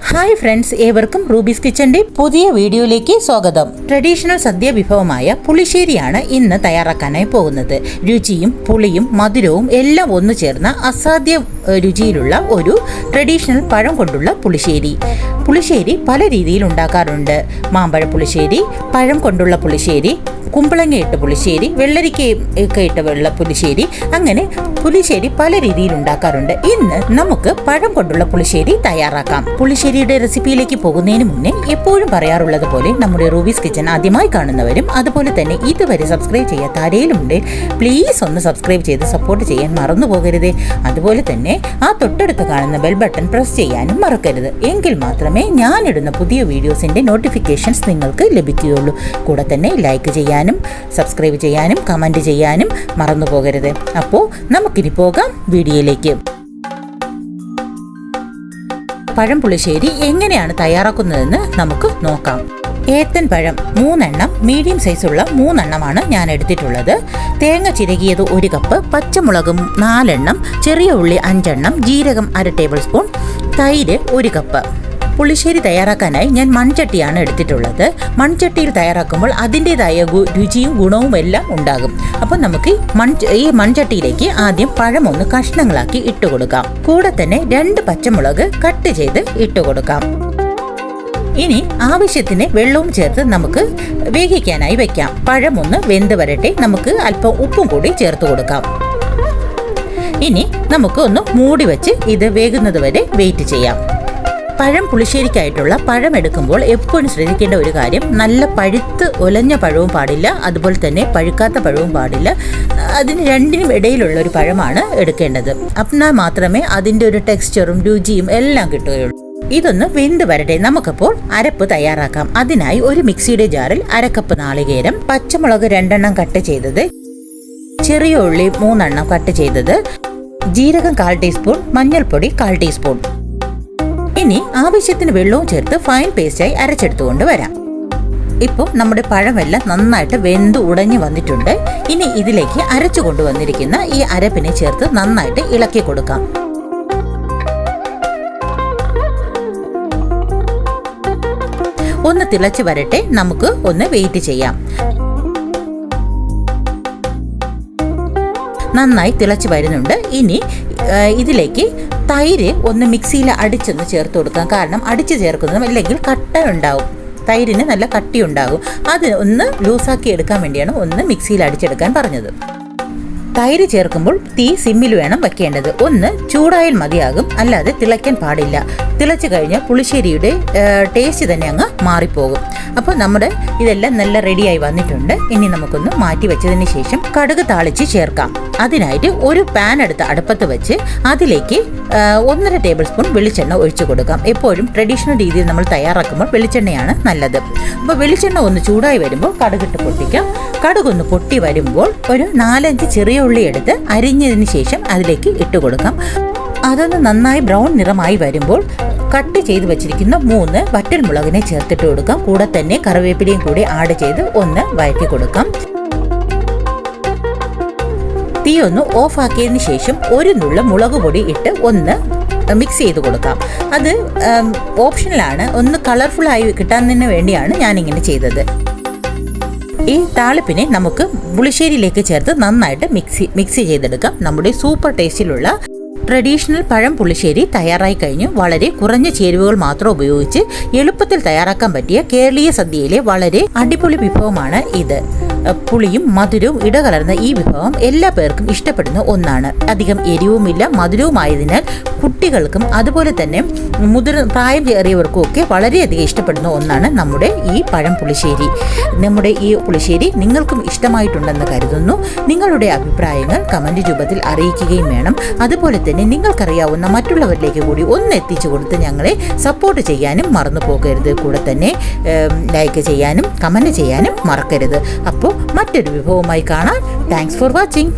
Hi friends, ഏവർക്കും rubies കിച്ചന്റെ പുതിയ വീഡിയോയിലേക്ക് സ്വാഗതം. ട്രഡീഷണൽ സദ്യ വിഭവമായ പുളിശ്ശേരിയാണ് ഇന്ന് തയ്യാറാക്കാനായി പോകുന്നത്. രുചിയും പുളിയും മധുരവും എല്ലാം ഒന്നു ചേർന്ന അസാധ്യ രുചിയിലുള്ള ഒരു ട്രഡീഷണൽ പഴം കൊണ്ടുള്ള പുളിശ്ശേരി. പുളിശ്ശേരി പല രീതിയിൽ ഉണ്ടാക്കാറുണ്ട്. മാമ്പഴ പുളിശ്ശേരി, പഴം കൊണ്ടുള്ള പുളിശ്ശേരി, കുമ്പളങ്ങ ഇട്ട പുളിശ്ശേരി, വെള്ളരിക്ക ഇട്ട വെള്ള പുളിശ്ശേരി, അങ്ങനെ പുളിശ്ശേരി പല രീതിയിൽ ഉണ്ടാക്കാറുണ്ട്. ഇന്ന് നമുക്ക് പഴം കൊണ്ടുള്ള പുളിശ്ശേരി തയ്യാറാക്കാം. പുളിശ്ശേരിയുടെ റെസിപ്പിയിലേക്ക് പോകുന്നതിന് മുന്നേ എപ്പോഴും പറയാറുള്ളത് പോലെ നമ്മുടെ റൂബീസ് കിച്ചൻ ആദ്യമായി കാണുന്നവരും അതുപോലെ തന്നെ ഇതുവരെ സബ്സ്ക്രൈബ് ചെയ്യാത്ത ആരെങ്കിലുമുണ്ട്, പ്ലീസ് ഒന്ന് സബ്സ്ക്രൈബ് ചെയ്ത് സപ്പോർട്ട് ചെയ്യാൻ മറന്നു പോകരുത്. അതുപോലെ തന്നെ ആ തൊട്ടടുത്ത് കാണുന്ന ബെൽ ബട്ടൺ പ്രസ് ചെയ്യാനും മറക്കരുത്. എങ്കിൽ മാത്രമേ ഞാനിടുന്ന പുതിയ വീഡിയോസിന്റെ നോട്ടിഫിക്കേഷൻസ് നിങ്ങൾക്ക് ലഭിക്കുകയുള്ളൂ. കൂടെ തന്നെ ലൈക്ക് ചെയ്യാനും സബ്സ്ക്രൈബ് ചെയ്യാനും കമന്റ് ചെയ്യാനും മറന്നു പോകരുത്. അപ്പോൾ നമുക്കിനി പോകാം വീഡിയോയിലേക്ക്. പഴം പുളിശ്ശേരി എങ്ങനെയാണ് തയ്യാറാക്കുന്നതെന്ന് നമുക്ക് നോക്കാം. ഏത്തൻ പഴം 3 എണ്ണം, മീഡിയം സൈസുള്ള 3 എണ്ണമാണ് ഞാൻ എടുത്തിട്ടുള്ളത്. തേങ്ങ ചിരകിയത് 1 കപ്പ്, പച്ചമുളകും 4 എണ്ണം, ചെറിയ ഉള്ളി 5 എണ്ണം, ജീരകം 1/2 ടേബിൾ സ്പൂൺ, തൈര് 1 കപ്പ്. പുളിശ്ശേരി തയ്യാറാക്കാനായി ഞാൻ മൺചട്ടിയാണ് എടുത്തിട്ടുള്ളത്. മൺചട്ടിയിൽ തയ്യാറാക്കുമ്പോൾ അതിൻ്റെതായ രുചിയും ഗുണവും എല്ലാം ഉണ്ടാകും. അപ്പോൾ നമുക്ക് ഈ മൺചട്ടിയിലേക്ക് ആദ്യം പഴം ഒന്ന് കഷ്ണങ്ങളാക്കി ഇട്ട് കൊടുക്കാം. കൂടെ തന്നെ 2 പച്ചമുളക് കട്ട് ചെയ്ത് ഇട്ട് കൊടുക്കാം. ഇനി ആവശ്യത്തിന് വെള്ളവും ചേർത്ത് നമുക്ക് വേവിക്കാനായി വെക്കാം. പഴം ഒന്ന് വെന്ത് വരട്ടെ. നമുക്ക് അല്പം ഉപ്പും കൂടി ചേർത്ത് കൊടുക്കാം. ഇനി നമുക്ക് ഒന്ന് മൂടി വെച്ച് ഇത് വേകുന്നത് വരെ വെയിറ്റ് ചെയ്യാം. പഴം പുളിശ്ശേരിക്കായിട്ടുള്ള പഴം എടുക്കുമ്പോൾ എപ്പോഴും ശ്രദ്ധിക്കേണ്ട ഒരു കാര്യം, നല്ല പഴുത്ത് ഒലഞ്ഞ പഴവും പാടില്ല, അതുപോലെ തന്നെ പഴുക്കാത്ത പഴവും പാടില്ല. അതിന് രണ്ടിനും ഇടയിലുള്ള ഒരു പഴമാണ് എടുക്കേണ്ടത്. എന്നാൽ മാത്രമേ അതിൻ്റെ ഒരു ടെക്സ്ചറും രുചിയും എല്ലാം കിട്ടുകയുള്ളൂ. ഇതൊന്ന് വെന്ത് വരട്ടെ. നമുക്കപ്പോൾ അരപ്പ് തയ്യാറാക്കാം. അതിനായി ഒരു മിക്സിയുടെ ജാറിൽ 1/2 കപ്പ് നാളികേരം, പച്ചമുളക് 2 എണ്ണം കട്ട് ചെയ്തത്, ചെറിയ ഉള്ളി 3 എണ്ണം കട്ട് ചെയ്തത്, ജീരകം 1/4 ടീസ്പൂൺ, മഞ്ഞൾപ്പൊടി 1/4 ടീസ്പൂൺ. ഇനി ആവശ്യത്തിന് വെള്ളവും ചേർത്ത് ഫൈൻ പേസ്റ്റായി അരച്ചെടുത്തുകൊണ്ട് വരാം. ഇപ്പോൾ നമ്മുടെ പഴമെല്ലാം നന്നായിട്ട് വെന്ത് ഉടഞ്ഞു വന്നിട്ടുണ്ട്. ഇനി ഇതിലേക്ക് അരച്ചു കൊണ്ടുവന്നിരിക്കുന്ന ഈ അരപ്പിനെ ചേർത്ത് നന്നായിട്ട് ഇളക്കി കൊടുക്കാം. ഒന്ന് തിളച്ച് വരട്ടെ. നമുക്ക് ഒന്ന് വെയിറ്റ് ചെയ്യാം. നന്നായി തിളച്ച് വരുന്നുണ്ട്. ഇനി ഇതിലേക്ക് തൈര് ഒന്ന് മിക്സിയിൽ അടിച്ചൊന്ന് ചേർത്ത് കൊടുക്കാം. കാരണം അടിച്ച് ചേർക്കുന്നതും അല്ലെങ്കിൽ കട്ട ഉണ്ടാവും, തൈരിന് നല്ല കട്ടി ഉണ്ടാകും. അത് ഒന്ന് ലൂസാക്കി എടുക്കാൻ വേണ്ടിയാണ് ഒന്ന് മിക്സിയിൽ അടിച്ചെടുക്കാൻ പറഞ്ഞത്. തൈര് ചേർക്കുമ്പോൾ തീ സിമ്മിൽ വേണം വെക്കേണ്ടത്. ഒന്ന് ചൂടായാൽ മതിയാകും, അല്ലാതെ തിളയ്ക്കാൻ പാടില്ല. തിളച്ച് കഴിഞ്ഞാൽ പുളിശ്ശേരിയുടെ ടേസ്റ്റ് തന്നെ അങ്ങ് മാറിപ്പോകും. അപ്പോൾ നമ്മുടെ ഇതെല്ലാം നല്ല റെഡിയായി വന്നിട്ടുണ്ട്. ഇനി നമുക്കൊന്ന് മാറ്റി വെച്ചതിന് ശേഷം കടുക് താളിച്ച് ചേർക്കാം. അതിനായിട്ട് ഒരു പാൻ എടുത്ത് അടുപ്പത്ത് വെച്ച് അതിലേക്ക് 1.5 ടേബിൾ സ്പൂൺ വെളിച്ചെണ്ണ ഒഴിച്ചു കൊടുക്കാം. എപ്പോഴും ട്രഡീഷണൽ രീതിയിൽ നമ്മൾ തയ്യാറാക്കുമ്പോൾ വെളിച്ചെണ്ണയാണ് നല്ലത്. അപ്പോൾ വെളിച്ചെണ്ണ ഒന്ന് ചൂടായി വരുമ്പോൾ കടുകിട്ട് പൊട്ടിക്കാം. കടുകൊന്ന് പൊട്ടി വരുമ്പോൾ ഒരു 4-5 ചെറിയ ഉള്ളി എടുത്ത് അരിഞ്ഞതിന് ശേഷം അതിലേക്ക് ഇട്ട് കൊടുക്കാം. അതൊന്ന് നന്നായി ബ്രൗൺ നിറമായി വരുമ്പോൾ കട്ട് ചെയ്ത് വെച്ചിരിക്കുന്ന 3 വറ്റൽമുളകിനെ ചേർത്തിട്ട് കൊടുക്കാം. കൂടെ തന്നെ കറിവേപ്പിലയും കൂടി ആഡ് ചെയ്ത് ഒന്ന് വഴറ്റി കൊടുക്കാം. തീ ഒന്ന് ഓഫ് ആക്കിയതിന് ശേഷം ഒരു നുള്ള മുളക് പൊടി ഇട്ട് ഒന്ന് മിക്സ് ചെയ്ത് കൊടുക്കാം. അത് ഓപ്ഷണലാണ്, ഒന്ന് കളർഫുൾ ആയി കിട്ടാൻ വേണ്ടിയാണ് ഞാനിങ്ങനെ ചെയ്തത്. ഈ താളിപ്പിനെ നമുക്ക് പുളിശ്ശേരിയിലേക്ക് ചേർത്ത് നന്നായിട്ട് മിക്സ് ചെയ്തെടുക്കാം. നമ്മുടെ സൂപ്പർ ടേസ്റ്റിലുള്ള ട്രഡീഷണൽ പഴം പുളിശ്ശേരി തയ്യാറായി കഴിഞ്ഞു. വളരെ കുറഞ്ഞ ചേരുവകൾ മാത്രം ഉപയോഗിച്ച് എളുപ്പത്തിൽ തയ്യാറാക്കാൻ പറ്റിയ കേരളീയ സദ്യയിലെ വളരെ അടിപൊളി വിഭവമാണ് ഇത്. പുളിയും മധുരവും ഇടകലർന്ന ഈ വിഭവം എല്ലാ പേർക്കും ഇഷ്ടപ്പെടുന്ന ഒന്നാണ്. അധികം എരിവുമില്ല, മധുരവുമായതിനാൽ കുട്ടികൾക്കും അതുപോലെ തന്നെ പ്രായം ഏറിയവർക്കും ഒക്കെ വളരെയധികം ഇഷ്ടപ്പെടുന്ന ഒന്നാണ് നമ്മുടെ ഈ പഴം പുളിശ്ശേരി. നമ്മുടെ ഈ പുളിശ്ശേരി നിങ്ങൾക്കും ഇഷ്ടമായിട്ടുണ്ടെന്ന് കരുതുന്നു. നിങ്ങളുടെ അഭിപ്രായങ്ങൾ കമന്റ് രൂപത്തിൽ അറിയിക്കുകയും വേണം. അതുപോലെ തന്നെ നിങ്ങൾക്കറിയാവുന്ന മറ്റുള്ളവരിലേക്ക് കൂടി ഒന്ന് എത്തിച്ചു കൊടുത്ത് ഞങ്ങളെ സപ്പോർട്ട് ചെയ്യാനും മറന്നു പോകരുത്. കൂടെ തന്നെ ലൈക്ക് ചെയ്യാനും കമന്റ് ചെയ്യാനും മറക്കരുത്. അപ്പോൾ മറ്റൊരു വിഭവമായി കാണാം. Thanks for watching.